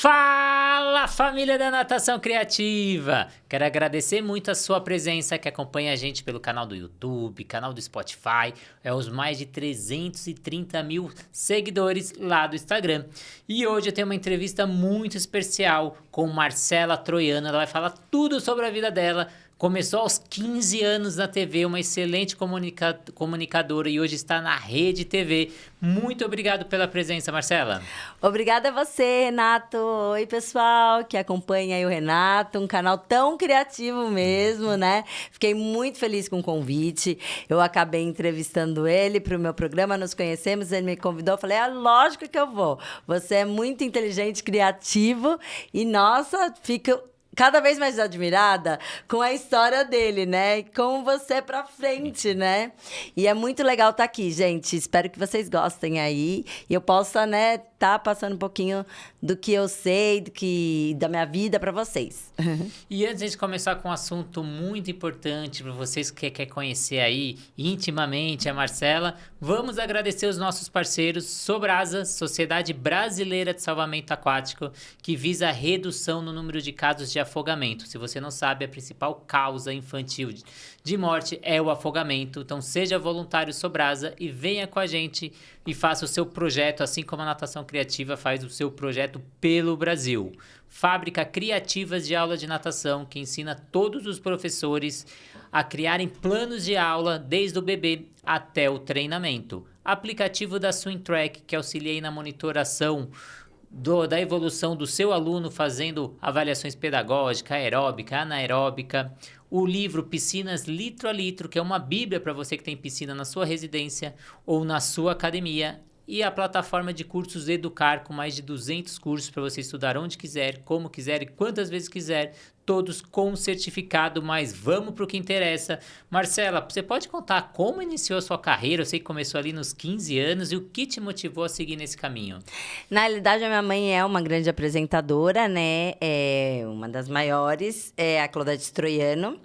Fala, família da Natação Criativa! Quero agradecer muito a sua presença que acompanha a gente pelo canal do YouTube, canal do Spotify, os mais de 330 mil seguidores lá do Instagram. E hoje eu tenho uma entrevista muito especial com Marcela Troiano. Ela vai falar tudo sobre a vida dela. Começou aos 15 anos na TV, uma excelente comunicadora e hoje está na Rede TV. Muito obrigado pela presença, Marcela. Obrigada a você, Renato. Oi, pessoal que acompanha aí o Renato, um canal tão criativo mesmo, né? Fiquei muito feliz com o convite. Eu acabei entrevistando ele para o meu programa, nos conhecemos, ele me convidou, eu falei, lógico que eu vou. Você é muito inteligente, criativo e, nossa, fica cada vez mais admirada com a história dele, né? Com você pra frente, né? E é muito legal estar aqui, gente. Espero que vocês gostem aí. E eu possa, né, tá passando um pouquinho do que eu sei, da minha vida pra vocês. E antes de começar com um assunto muito importante para vocês que quer conhecer aí intimamente a Marcela, vamos agradecer os nossos parceiros Sobrasa, Sociedade Brasileira de Salvamento Aquático, que visa a redução no número de casos de afogamento. Se você não sabe, a principal causa infantil de morte é o afogamento. Então seja voluntário Sobrasa e venha com a gente e faça o seu projeto, assim como a Natação Criativa faz o seu projeto pelo Brasil. Fábrica Criativas de Aula de Natação, que ensina todos os professores a criarem planos de aula desde o bebê até o treinamento. Aplicativo da Swim Track, que auxilia na monitoração da evolução do seu aluno, fazendo avaliações pedagógicas, aeróbica, anaeróbica. O livro Piscinas Litro a Litro, que é uma bíblia para você que tem piscina na sua residência ou na sua academia. E a plataforma de cursos Educar, com mais de 200 cursos para você estudar onde quiser, como quiser e quantas vezes quiser, todos com certificado, mas vamos para o que interessa. Marcela, você pode contar como iniciou a sua carreira? Eu sei que começou ali nos 15 anos e o que te motivou a seguir nesse caminho? Na realidade, a minha mãe é uma grande apresentadora, né? É uma das maiores, é a Claudete Troiano.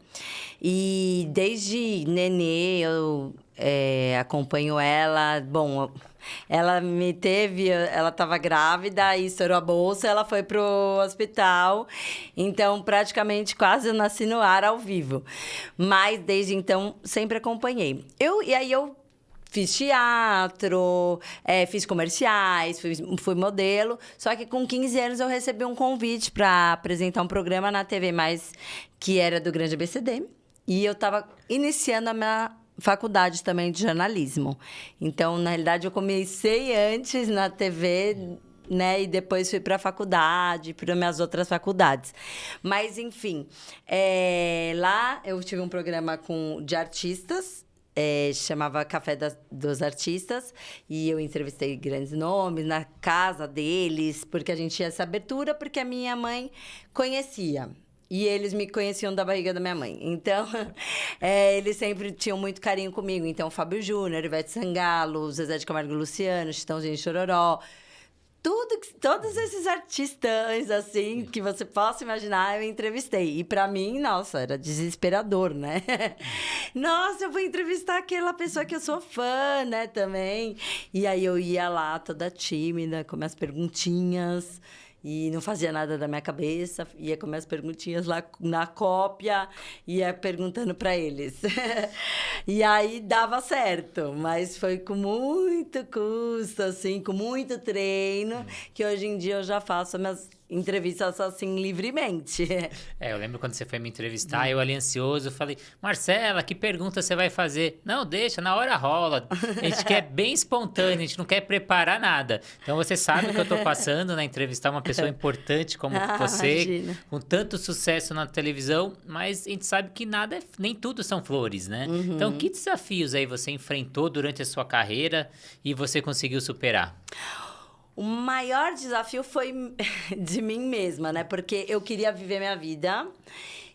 E desde nenê eu acompanho ela. Bom, ela me teve, ela estava grávida e estourou a bolsa, ela foi pro hospital. Então, praticamente quase eu nasci no ar ao vivo. Mas desde então sempre acompanhei. E aí eu fiz teatro, fiz comerciais, fui modelo. Só que com 15 anos eu recebi um convite para apresentar um programa na TV+, que era do Grande ABCD. E eu estava iniciando a minha faculdade também de jornalismo. Então, na realidade, eu comecei antes na TV, né? E depois fui para a faculdade, para minhas outras faculdades. Mas, enfim, lá eu tive um programa de artistas, chamava Café dos Artistas, e eu entrevistei grandes nomes na casa deles, porque a gente tinha essa abertura, porque a minha mãe conhecia. E eles me conheciam da barriga da minha mãe. Então, eles sempre tinham muito carinho comigo. Então, Fábio Júnior, Ivete Sangalo, Zezé de Camargo e Luciano, Chitãozinho e Chororó. Todos esses artistãs, assim, que você possa imaginar, eu entrevistei. E pra mim, nossa, era desesperador, né? Nossa, eu vou entrevistar aquela pessoa que eu sou fã, né, também. E aí eu ia lá toda tímida, com minhas perguntinhas. E não fazia nada da minha cabeça, ia com minhas perguntinhas lá na cópia, ia perguntando para eles. E aí dava certo, mas foi com muito custo, assim, com muito treino, que hoje em dia eu já faço minhas entrevistas assim livremente. Eu lembro quando você foi me entrevistar, eu ali ansioso, falei, Marcela, que pergunta você vai fazer? Não, deixa, na hora rola. A gente quer bem espontâneo, a gente não quer preparar nada. Então você sabe o que eu tô passando, né? Entrevistar uma pessoa importante como você, Imagina. com tanto sucesso na televisão, mas a gente sabe que nem tudo são flores, né? Então, que desafios aí você enfrentou durante a sua carreira e você conseguiu superar? O maior desafio foi de mim mesma, né? Porque eu queria viver minha vida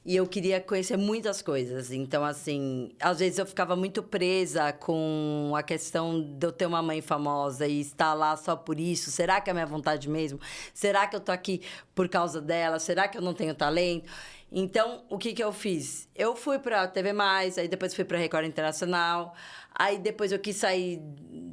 e eu queria conhecer muitas coisas. Então, assim, às vezes eu ficava muito presa com a questão de eu ter uma mãe famosa e estar lá só por isso. Será que é a minha vontade mesmo? Será que eu tô aqui por causa dela? Será que eu não tenho talento? Então, o que eu fiz? Eu fui pra TV+, aí depois fui pra Record Internacional, aí depois eu quis sair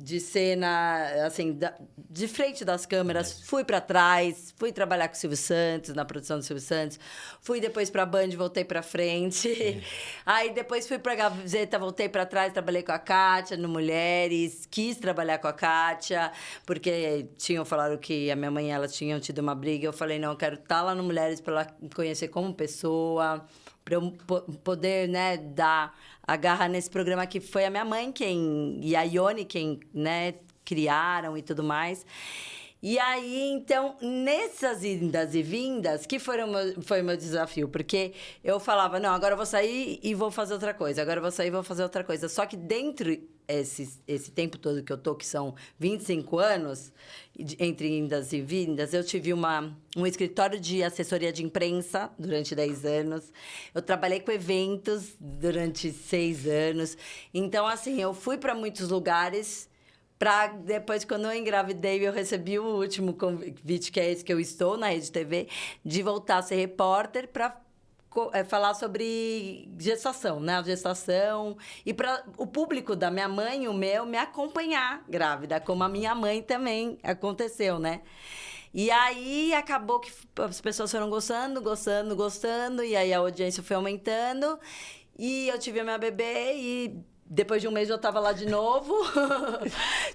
de cena, assim, de frente das câmeras, fui pra trás, fui trabalhar com o Silvio Santos, na produção do Silvio Santos, fui depois pra Band, voltei pra frente, aí depois fui pra Gazeta, voltei pra trás, trabalhei com a Kátia no Mulheres, quis trabalhar com a Kátia, porque tinham falado que a minha mãe e ela tinham tido uma briga, eu falei, não, eu quero estar lá no Mulheres pra ela me conhecer como pessoa, para eu poder, né, dar a garra nesse programa que foi a minha mãe e a Ione quem, né, criaram e tudo mais. E aí, então, nessas indas e vindas, que foi o meu desafio, porque eu falava, não, agora eu vou sair e vou fazer outra coisa, agora eu vou sair e vou fazer outra coisa. Só que dentro esse tempo todo que eu tô, que são 25 anos, entre indas e vindas, eu tive um escritório de assessoria de imprensa durante 10 anos. Eu trabalhei com eventos durante 6 anos. Então, assim, eu fui para muitos lugares. Depois, quando eu engravidei, eu recebi o último convite, que é esse que eu estou na Rede TV, de voltar a ser repórter para falar sobre gestação, né? A gestação. E para o público da minha mãe, o meu, me acompanhar grávida, como a minha mãe também aconteceu, né? E aí, acabou que as pessoas foram gostando, e aí a audiência foi aumentando. E eu tive a minha bebê e... Depois de um mês eu estava lá de novo.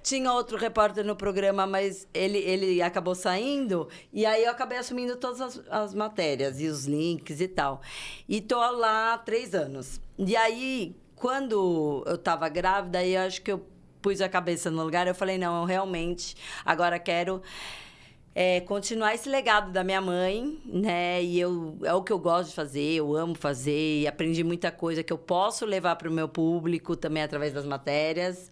Tinha outro repórter no programa, mas ele acabou saindo. E aí eu acabei assumindo todas as matérias e os links e tal. E tô lá há 3 anos. E aí, quando eu estava grávida, aí eu acho que eu pus a cabeça no lugar. Eu falei, não, eu realmente agora quero... continuar esse legado da minha mãe, né? E é o que eu gosto de fazer, eu amo fazer, e aprendi muita coisa que eu posso levar para o meu público também através das matérias.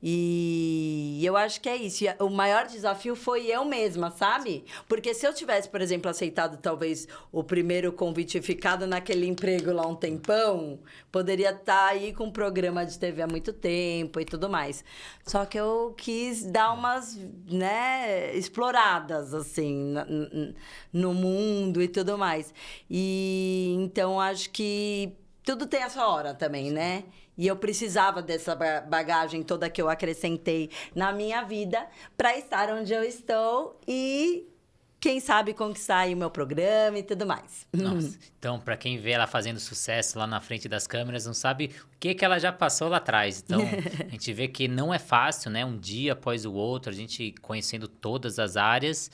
E eu acho que é isso. E o maior desafio foi eu mesma, sabe? Porque se eu tivesse, por exemplo, aceitado talvez o primeiro convite e ficado naquele emprego lá um tempão, poderia estar aí com um programa de TV há muito tempo e tudo mais. Só que eu quis dar umas, né, exploradas, assim, no mundo e tudo mais. E então acho que tudo tem a sua hora também, né? E eu precisava dessa bagagem toda que eu acrescentei na minha vida para estar onde eu estou e, quem sabe, conquistar aí o meu programa e tudo mais. Nossa, então, para quem vê ela fazendo sucesso lá na frente das câmeras, não sabe o que ela já passou lá atrás. Então, a gente vê que não é fácil, né? Um dia após o outro, a gente conhecendo todas as áreas.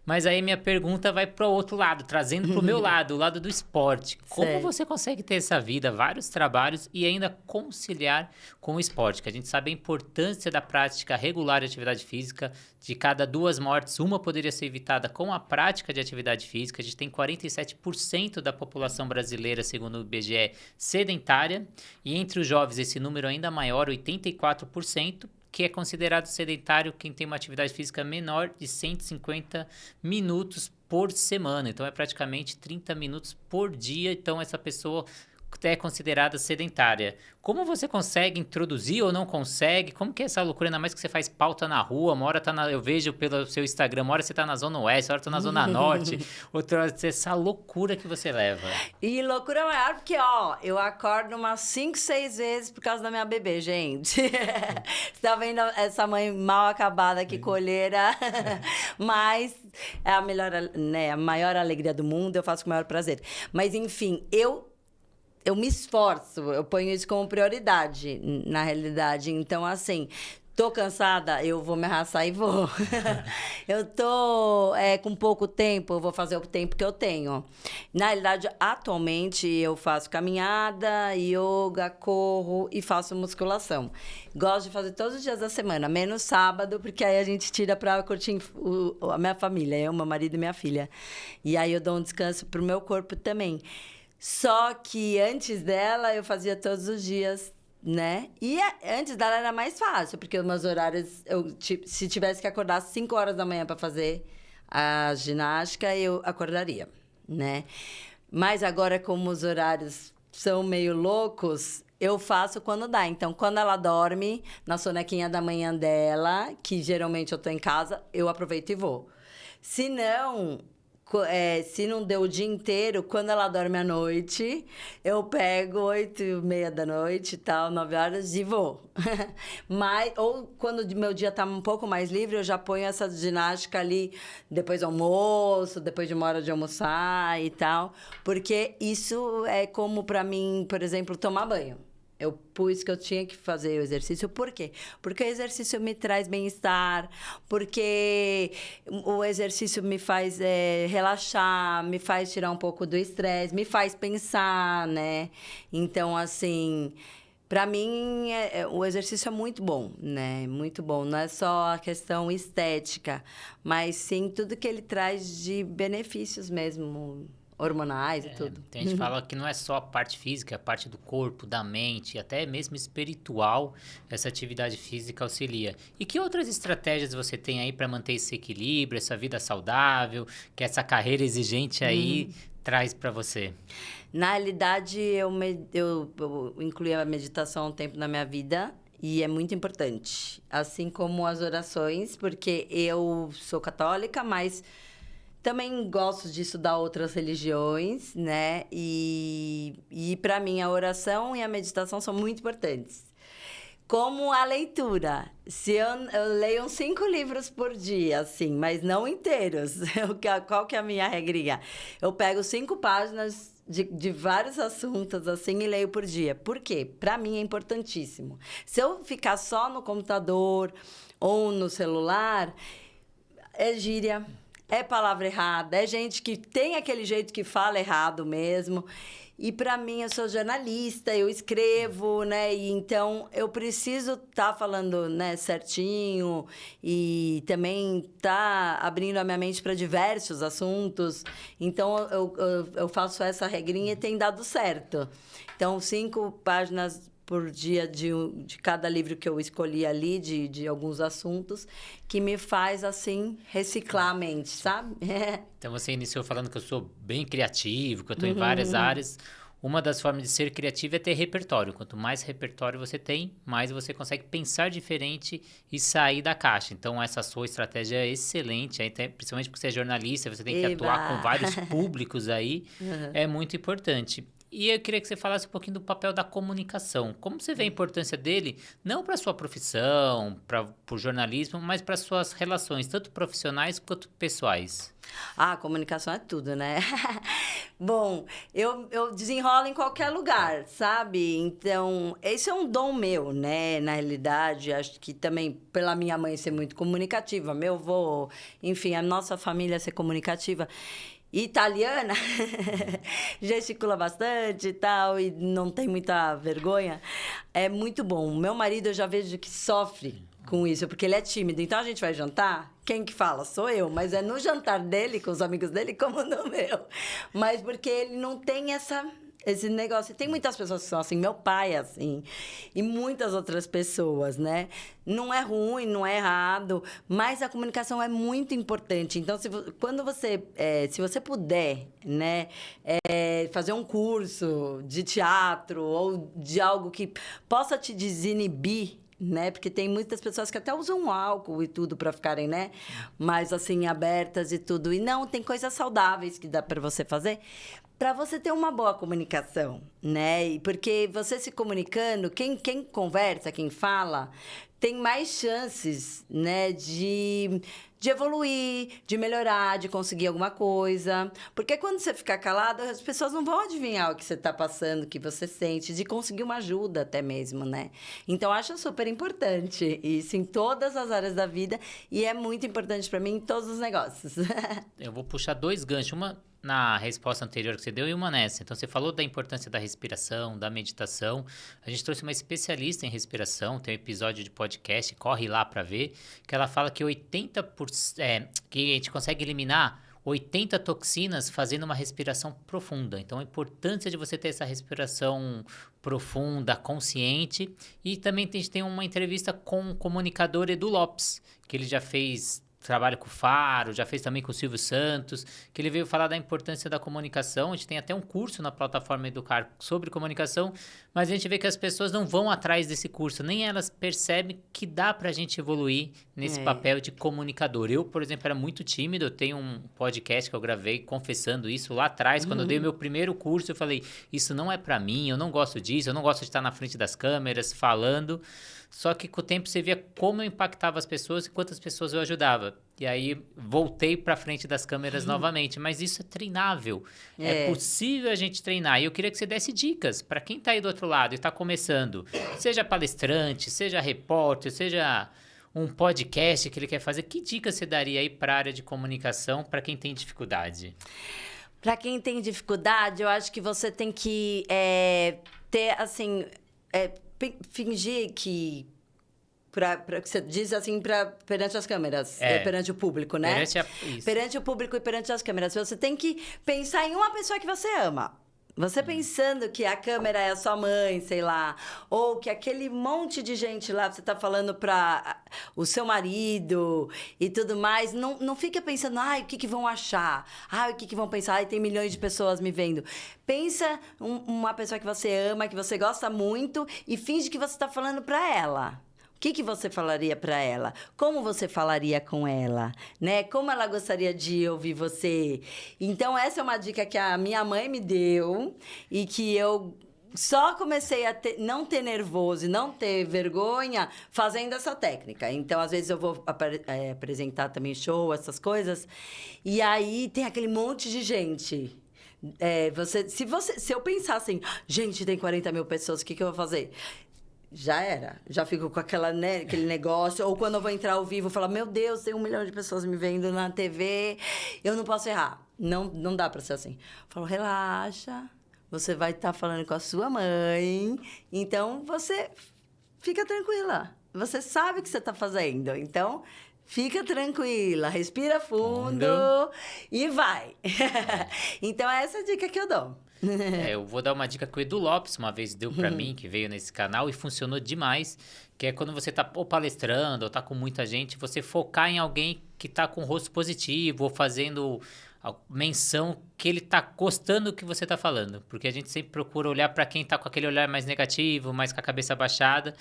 Mas aí minha pergunta vai para o outro lado, trazendo para o meu lado, o lado do esporte. Como você consegue ter essa vida, vários trabalhos e ainda conciliar com o esporte? Que a gente sabe a importância da prática regular de atividade física. De cada 2 mortes, uma poderia ser evitada com a prática de atividade física. A gente tem 47% da população brasileira, segundo o IBGE, sedentária. E entre os jovens, esse número ainda maior, 84%. Que é considerado sedentário quem tem uma atividade física menor de 150 minutos por semana. Então, é praticamente 30 minutos por dia. Então, essa pessoa é considerada sedentária. Como você consegue introduzir ou não consegue? Como que é essa loucura? Ainda mais que você faz pauta na rua, uma hora eu vejo pelo seu Instagram, uma hora você tá na Zona Oeste, uma hora tá na Zona Norte, outra hora essa loucura que você leva. E loucura maior porque, ó, eu acordo umas 5, 6 vezes por causa da minha bebê, gente. Você tá vendo essa mãe mal acabada, que colheira, mas é a melhor, né, a maior alegria do mundo, eu faço com o maior prazer. Mas, enfim, eu me esforço, eu ponho isso como prioridade, na realidade. Então, assim, tô cansada, eu vou me arrastar e vou. Eu tô com pouco tempo, eu vou fazer o tempo que eu tenho. Na realidade, atualmente, eu faço caminhada, yoga, corro e faço musculação. Gosto de fazer todos os dias da semana, menos sábado, porque aí a gente tira pra curtir a minha família, eu, meu marido e minha filha. E aí eu dou um descanso pro meu corpo também. Só que antes dela, eu fazia todos os dias, né? E antes dela era mais fácil, porque os meus horários... se tivesse que acordar às 5 horas da manhã para fazer a ginástica, eu acordaria, né? Mas agora, como os horários são meio loucos, eu faço quando dá. Então, quando ela dorme, na sonequinha da manhã dela, que geralmente eu tô em casa, eu aproveito e vou. Se não... Se não deu o dia inteiro, quando ela dorme à noite, eu pego 8h30 da noite e tal, 9 horas e vou. Ou quando o meu dia tá um pouco mais livre, eu já ponho essa ginástica ali depois do almoço, depois de uma hora de almoçar e tal. Porque isso é como para mim, por exemplo, tomar banho. Eu pus que eu tinha que fazer o exercício. Por quê? Porque o exercício me traz bem-estar, porque o exercício me faz relaxar, me faz tirar um pouco do estresse, me faz pensar, né? Então, assim, para mim, o exercício é muito bom, né? Muito bom. Não é só a questão estética, mas sim tudo que ele traz de benefícios mesmo, hormonais e tudo. Tem gente que fala que não é só a parte física, a parte do corpo, da mente, até mesmo espiritual, essa atividade física auxilia. E que outras estratégias você tem aí para manter esse equilíbrio, essa vida saudável, que essa carreira exigente aí traz para você? Na realidade, eu incluí a meditação há um tempo na minha vida e é muito importante. Assim como as orações, porque eu sou católica, mas também gosto de estudar outras religiões, né? E para mim, a oração e a meditação são muito importantes. Como a leitura. Se eu leio uns 5 livros por dia, assim, mas não inteiros. Qual que é a minha regrinha? Eu pego 5 páginas de vários assuntos, assim, e leio por dia. Por quê? Para mim é importantíssimo. Se eu ficar só no computador ou no celular, é gíria. É palavra errada, é gente que tem aquele jeito que fala errado mesmo. E para mim, eu sou jornalista, eu escrevo, né? E então eu preciso estar falando, né, certinho e também tá abrindo a minha mente para diversos assuntos. Então eu faço essa regrinha e tem dado certo. Então, 5 páginas por dia de cada livro que eu escolhi ali, de alguns assuntos, que me faz, assim, reciclar a mente, sabe? Então, você iniciou falando que eu sou bem criativo, que eu estou em várias áreas. Uma das formas de ser criativo é ter repertório. Quanto mais repertório você tem, mais você consegue pensar diferente e sair da caixa. Então, essa sua estratégia é excelente, principalmente porque você é jornalista, você tem que atuar com vários públicos aí, é muito importante. E eu queria que você falasse um pouquinho do papel da comunicação. Como você vê a importância dele, não para a sua profissão, para o jornalismo, mas para as suas relações, tanto profissionais quanto pessoais? A comunicação é tudo, né? Bom, eu desenrolo em qualquer lugar, sabe? Então, esse é um dom meu, né? Na realidade, acho que também pela minha mãe ser muito comunicativa, meu avô, enfim, a nossa família ser comunicativa. Italiana, gesticula bastante e tal, e não tem muita vergonha. É muito bom. Meu marido, eu já vejo que sofre com isso, porque ele é tímido. Então, a gente vai jantar, quem que fala? Sou eu. Mas é no jantar dele, com os amigos dele, como no meu. Mas porque ele não tem esse negócio. Tem muitas pessoas que são assim, meu pai é assim, e muitas outras pessoas, né? Não é ruim, não é errado, mas a comunicação é muito importante. Então, quando você, se você puder, né, fazer um curso de teatro ou de algo que possa te desinibir, né? Porque tem muitas pessoas que até usam álcool e tudo para ficarem, né? Mais assim, abertas e tudo. E não, tem coisas saudáveis que dá para você fazer para você ter uma boa comunicação, né? E porque você se comunicando, quem conversa, quem fala, tem mais chances, né, de evoluir, de melhorar, de conseguir alguma coisa. Porque quando você ficar calado, as pessoas não vão adivinhar o que você está passando, o que você sente, de conseguir uma ajuda até mesmo, né? Então, acho super importante isso em todas as áreas da vida e é muito importante para mim em todos os negócios. Eu vou puxar 2 ganchos, uma na resposta anterior que você deu e uma nessa. Então, você falou da importância da respiração, da meditação. A gente trouxe uma especialista em respiração, tem um episódio de podcast, corre lá para ver, que ela fala que 80%, que a gente consegue eliminar 80 toxinas fazendo uma respiração profunda. Então, a importância de você ter essa respiração profunda, consciente. E também a gente tem uma entrevista com o comunicador Edu Lopes, que ele já fez trabalha com o Faro, já fez também com o Silvio Santos, que ele veio falar da importância da comunicação. A gente tem até um curso na plataforma Educar sobre comunicação, mas a gente vê que as pessoas não vão atrás desse curso, nem elas percebem que dá pra gente evoluir nesse papel de comunicador. Eu, por exemplo, era muito tímido, eu tenho um podcast que eu gravei confessando isso lá atrás, quando eu dei meu primeiro curso, eu falei, isso não é pra mim, eu não gosto disso, eu não gosto de estar na frente das câmeras falando. Só que com o tempo você via como eu impactava as pessoas e quantas pessoas eu ajudava. E aí voltei para frente das câmeras novamente. Mas isso é treinável. É possível a gente treinar. E eu queria que você desse dicas para quem está aí do outro lado e está começando. Seja palestrante, seja repórter, seja um podcast que ele quer fazer. Que dicas você daria aí para a área de comunicação para quem tem dificuldade? Para quem tem dificuldade, eu acho que você tem que ter, assim... fingir que... que você diz assim, perante as câmeras, perante o público, né? Perante o público e perante as câmeras. Você tem que pensar em uma pessoa que você ama. Você pensando que a câmera é a sua mãe, sei lá, ou que aquele monte de gente lá, você tá falando para o seu marido e tudo mais, não fica pensando, o que vão achar? O que vão pensar? Tem milhões de pessoas me vendo. Pensa uma pessoa que você ama, que você gosta muito e finge que você tá falando para ela. O que você falaria para ela? Como você falaria com ela? Né? Como ela gostaria de ouvir você? Então, essa é uma dica que a minha mãe me deu e que eu só comecei a não ter nervoso e não ter vergonha fazendo essa técnica. Então, às vezes, eu vou apresentar também show, essas coisas, e aí tem aquele monte de gente. Se eu pensar assim, gente, tem 40 mil pessoas, o que eu vou fazer? Já era. Já fico com aquele negócio. Ou quando eu vou entrar ao vivo, falar, meu Deus, tem 1 milhão de pessoas me vendo na TV, eu não posso errar. Não dá pra ser assim. Eu falo, relaxa, você vai estar falando com a sua mãe, então você fica tranquila. Você sabe o que você tá fazendo, então... Fica tranquila, respira fundo e vai. Então, essa é a dica que eu dou. Eu vou dar uma dica que o Edu Lopes uma vez deu pra mim, que veio nesse canal e funcionou demais, que é quando você tá ou palestrando ou tá com muita gente, você focar em alguém que tá com o rosto positivo ou fazendo menção que ele tá gostando do que você tá falando. Porque a gente sempre procura olhar pra quem tá com aquele olhar mais negativo, mais com a cabeça baixada.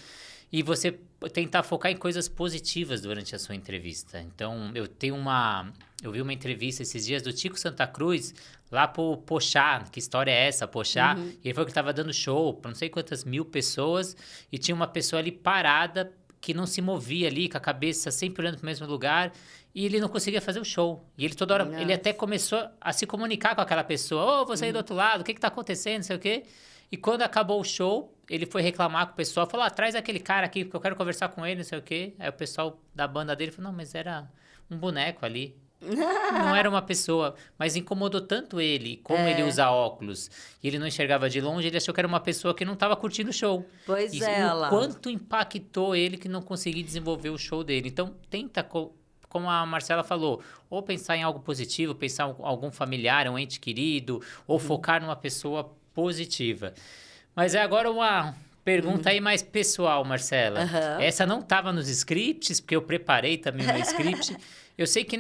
E você tentar focar em coisas positivas durante a sua entrevista. Então, eu vi uma entrevista esses dias do Tico Santa Cruz, lá pro Pochá. Que história é essa, Pochá? E ele falou que estava dando show para não sei quantas mil pessoas e tinha uma pessoa ali parada que não se movia ali, com a cabeça sempre olhando para o mesmo lugar, e ele não conseguia fazer o show. E ele toda hora, ele até começou a se comunicar com aquela pessoa. Você aí do outro lado, o que tá acontecendo, não sei o quê. E quando acabou o show, ele foi reclamar com o pessoal, falou, traz aquele cara aqui, porque eu quero conversar com ele, não sei o quê. Aí o pessoal da banda dele falou, não, mas era um boneco ali. Não era uma pessoa, mas incomodou tanto ele, como ele usa óculos, e ele não enxergava de longe, ele achou que era uma pessoa que não estava curtindo o show. Pois é, o quanto impactou ele que não conseguia desenvolver o show dele. Então, tenta... Como a Marcela falou, ou pensar em algo positivo, pensar em algum familiar, um ente querido, ou focar numa pessoa positiva. Mas agora uma pergunta aí mais pessoal, Marcela. Essa não estava nos scripts, porque eu preparei também o meu script. Eu sei que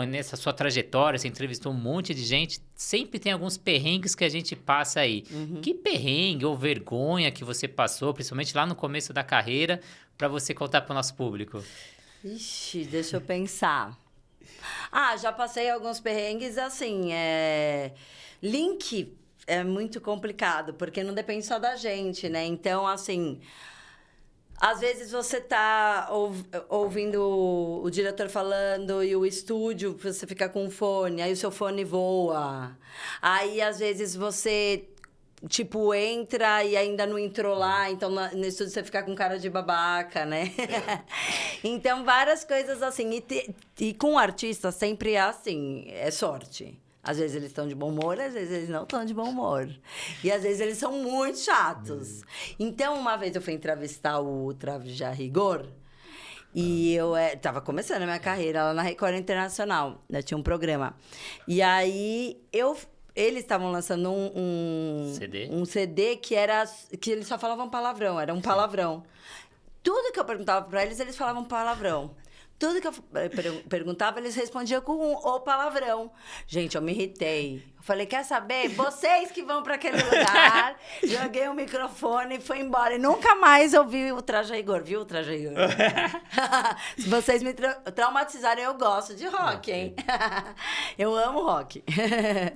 nessa sua trajetória, você entrevistou um monte de gente, sempre tem alguns perrengues que a gente passa aí. Que perrengue ou vergonha que você passou, principalmente lá no começo da carreira, para você contar para o nosso público? Ixi, deixa eu pensar. Já passei alguns perrengues, assim, link é muito complicado, porque não depende só da gente, né? Então, assim, às vezes você tá ouvindo o diretor falando e o estúdio, você fica com um fone, aí o seu fone voa. Aí, às vezes, você... entra e ainda não entrou lá, então no estúdio você fica com cara de babaca, né? Então, várias coisas assim. E com o artista sempre é assim, é sorte. Às vezes eles estão de bom humor, às vezes eles não estão de bom humor. E às vezes eles são muito chatos. Então, uma vez eu fui entrevistar o Travijar Rigor, e eu tava começando a minha carreira lá na Record Internacional. Eu tinha um programa. E aí, eles estavam lançando um CD que eles só falavam palavrão, era um palavrão. Tudo que eu perguntava para eles falavam palavrão. Tudo que eu perguntava, eles respondiam com o palavrão. Gente, eu me irritei. Eu falei, quer saber? Vocês que vão para aquele lugar. Joguei o microfone e fui embora. E nunca mais ouvi o Traje a Rigor, viu, o Traje a Rigor? Se vocês me traumatizarem, eu gosto de rock, hein? Eu amo rock.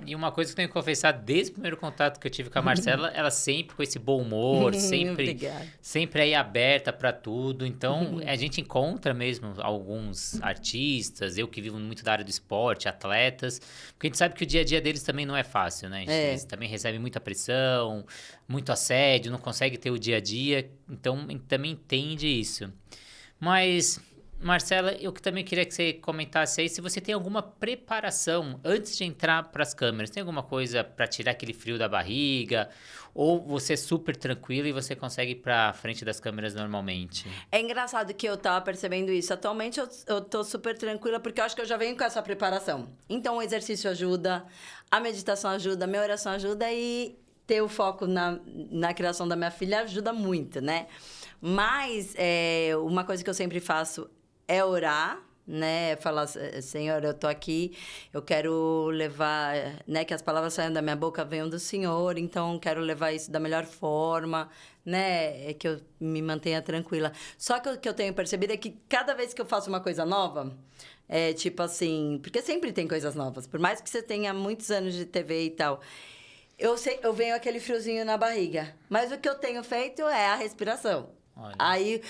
E uma coisa que eu tenho que confessar, desde o primeiro contato que eu tive com a Marcela, ela sempre com esse bom humor, sempre aí aberta para tudo. Então, a gente encontra mesmo alguns artistas, eu que vivo muito da área do esporte, atletas, porque a gente sabe que o dia a dia deles também não é fácil, né? Eles também recebem muita pressão, muito assédio, não consegue ter o dia a dia, então também entende isso. Mas, Marcela, eu também queria que você comentasse aí se você tem alguma preparação antes de entrar para as câmeras. Tem alguma coisa para tirar aquele frio da barriga? Ou você é super tranquila e você consegue ir para frente das câmeras normalmente? É engraçado que eu tava percebendo isso. Atualmente eu tô super tranquila porque eu acho que eu já venho com essa preparação. Então o exercício ajuda, a meditação ajuda, a minha oração ajuda e ter o foco na criação da minha filha ajuda muito, né? Mas uma coisa que eu sempre faço é orar, né? Falar, Senhor, eu tô aqui, eu quero levar, né? Que as palavras saiam da minha boca venham do Senhor, então quero levar isso da melhor forma, né? Que eu me mantenha tranquila. Só que o que eu tenho percebido é que cada vez que eu faço uma coisa nova, tipo assim, porque sempre tem coisas novas, por mais que você tenha muitos anos de TV e tal, eu venho aquele friozinho na barriga. Mas o que eu tenho feito é a respiração. Olha. Aí,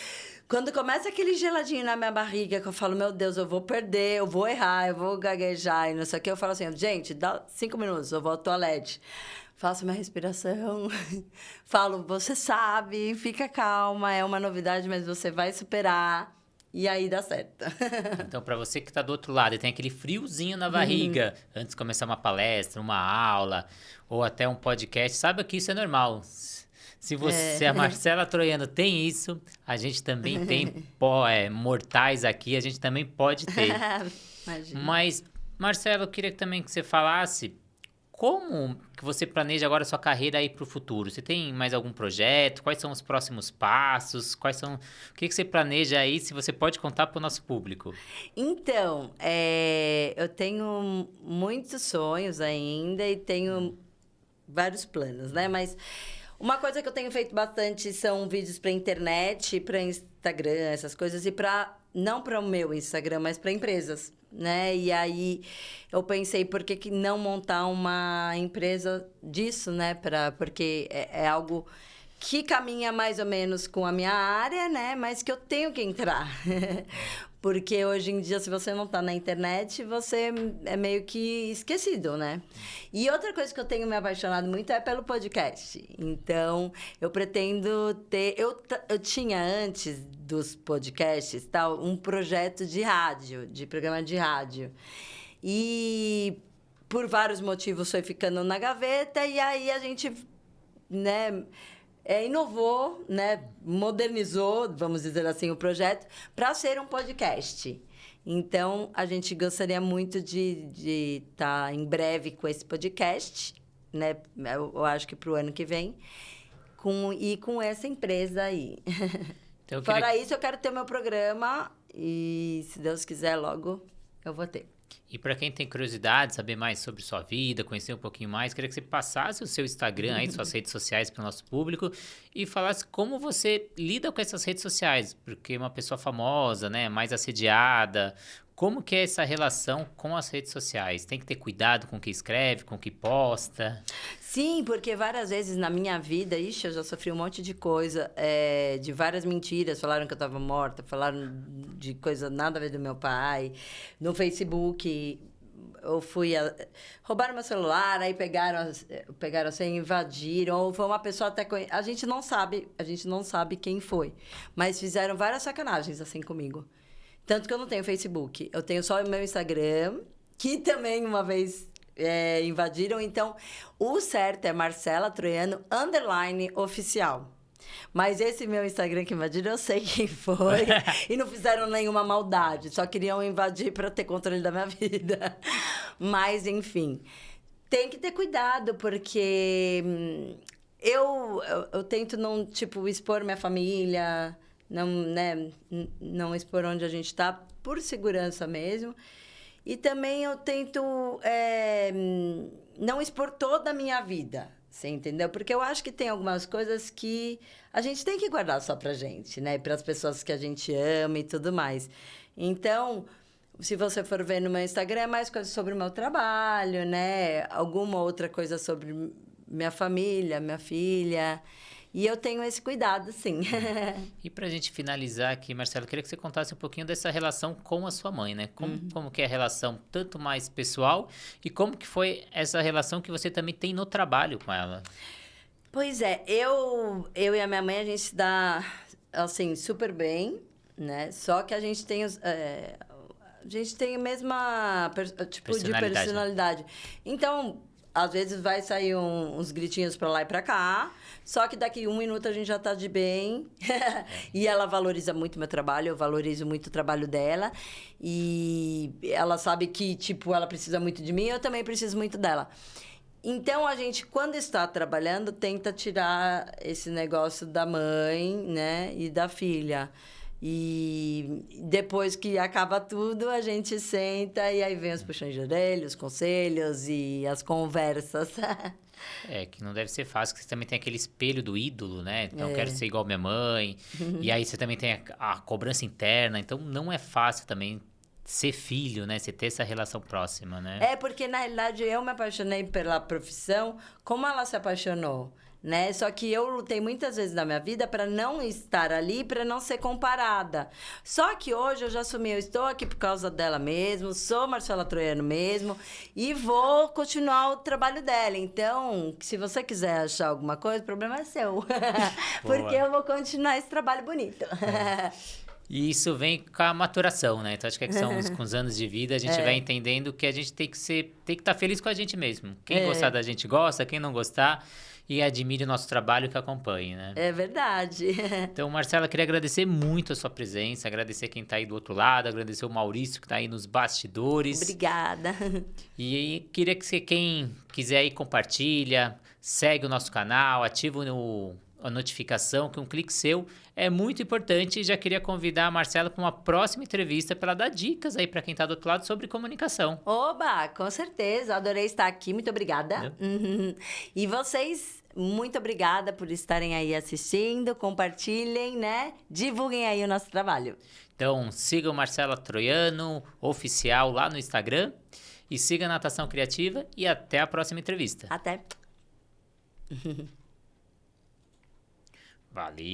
quando começa aquele geladinho na minha barriga, que eu falo, meu Deus, eu vou perder, eu vou errar, eu vou gaguejar e não sei o que, eu falo assim, gente, dá 5 minutos, eu vou ao toalete. Faço minha respiração, falo, você sabe, fica calma, é uma novidade, mas você vai superar. E aí dá certo. Então, para você que tá do outro lado e tem aquele friozinho na barriga, antes de começar uma palestra, uma aula, ou até um podcast, saiba que isso é normal. Se você, a Marcela Troiano, tem isso, a gente também tem mortais aqui, a gente também pode ter. Imagina. Mas, Marcela, eu queria também que você falasse como que você planeja agora a sua carreira aí para o futuro. Você tem mais algum projeto? Quais são os próximos passos? O que você planeja aí, se você pode contar para o nosso público? Então, eu tenho muitos sonhos ainda e tenho vários planos, né? Mas uma coisa que eu tenho feito bastante são vídeos para internet, para Instagram, essas coisas, e não para o meu Instagram, mas para empresas, né? E aí eu pensei, por que não montar uma empresa disso, né? Porque é algo que caminha mais ou menos com a minha área, né? Mas que eu tenho que entrar. Porque hoje em dia, se você não tá na internet, você é meio que esquecido, né? E outra coisa que eu tenho me apaixonado muito é pelo podcast. Então, eu pretendo ter... Eu tinha, antes dos podcasts, tal, um projeto de rádio, de programa de rádio. E, por vários motivos, foi ficando na gaveta. E aí, a gente, né... inovou, né, modernizou, vamos dizer assim, o projeto para ser um podcast. Então, a gente gostaria muito de estar em breve com esse podcast, né? Eu acho que para o ano que vem, com essa empresa aí. Então, fora isso, eu quero ter o meu programa e, se Deus quiser, logo eu vou ter. E para quem tem curiosidade, saber mais sobre sua vida, conhecer um pouquinho mais, queria que você passasse o seu Instagram aí, suas redes sociais para o nosso público e falasse como você lida com essas redes sociais, porque uma pessoa famosa, né, mais assediada, como que é essa relação com as redes sociais? Tem que ter cuidado com o que escreve, com o que posta? Sim, porque várias vezes na minha vida, eu já sofri um monte de coisa, de várias mentiras. Falaram que eu estava morta, falaram de coisa nada a ver do meu pai. No Facebook, eu roubaram meu celular, aí pegaram assim, invadiram, ou foi uma pessoa até... A gente não sabe quem foi, mas fizeram várias sacanagens assim comigo. Tanto que eu não tenho Facebook. Eu tenho só o meu Instagram, que também uma vez invadiram. Então, o certo é Marcela Troiano _oficial. Mas esse meu Instagram que invadiram, eu sei quem foi. E não fizeram nenhuma maldade. Só queriam invadir para ter controle da minha vida. Mas, enfim. Tem que ter cuidado, porque eu tento não, expor minha família... Não expor onde a gente está, por segurança mesmo. E também eu tento não expor toda a minha vida, você entendeu? Porque eu acho que tem algumas coisas que a gente tem que guardar só pra gente, né? Para as pessoas que a gente ama e tudo mais. Então, se você for ver no meu Instagram, é mais coisa sobre o meu trabalho, né? Alguma outra coisa sobre minha família, minha filha. E eu tenho esse cuidado, sim. E pra gente finalizar aqui, Marcelo, eu queria que você contasse um pouquinho dessa relação com a sua mãe, né? Como que é a relação tanto mais pessoal e como que foi essa relação que você também tem no trabalho com ela? Pois é, eu e a minha mãe, a gente se dá, assim, super bem, né? Só que a gente tem a gente tem a mesma tipo de Personalidade, né? personalidade. Então, às vezes vai sair uns gritinhos pra lá e pra cá, só que daqui 1 minuto a gente já tá de bem. E ela valoriza muito meu trabalho, eu valorizo muito o trabalho dela. E ela sabe que, tipo, ela precisa muito de mim, eu também preciso muito dela. Então, a gente, quando está trabalhando, tenta tirar esse negócio da mãe, né, e da filha. E depois que acaba tudo, a gente senta e aí vem os puxões de orelha, os conselhos e as conversas. É, que não deve ser fácil, porque você também tem aquele espelho do ídolo, né? Então, eu quero ser igual minha mãe. E aí você também tem a cobrança interna. Então, não é fácil também ser filho, né? Você ter essa relação próxima, né? É porque, na realidade, eu me apaixonei pela profissão como ela se apaixonou, né? Só que eu lutei muitas vezes na minha vida para não estar ali, para não ser comparada. Só que hoje eu já assumi, eu estou aqui por causa dela mesmo, sou Marcela Troiano mesmo e vou continuar o trabalho dela. Então, se você quiser achar alguma coisa, o problema é seu. Porque eu vou continuar esse trabalho bonito. E isso vem com a maturação, né? Então, acho que com os anos de vida, a gente vai entendendo que a gente tem que estar feliz com a gente mesmo. Quem gostar da gente gosta, quem não gostar, e admire o nosso trabalho que acompanhe, né? É verdade. Então, Marcela, queria agradecer muito a sua presença, agradecer quem está aí do outro lado, agradecer o Maurício que está aí nos bastidores. Obrigada. E queria que você, quem quiser aí, compartilha, segue o nosso canal, ativa a notificação, que um clique seu é muito importante. E já queria convidar a Marcela para uma próxima entrevista para ela dar dicas aí para quem está do outro lado sobre comunicação. Oba, com certeza. Adorei estar aqui. Muito obrigada. E vocês, muito obrigada por estarem aí assistindo. Compartilhem, né? Divulguem aí o nosso trabalho. Então, siga o Marcela Troiano, oficial, lá no Instagram. E siga a Natação Criativa. E até a próxima entrevista. Até. Valeu!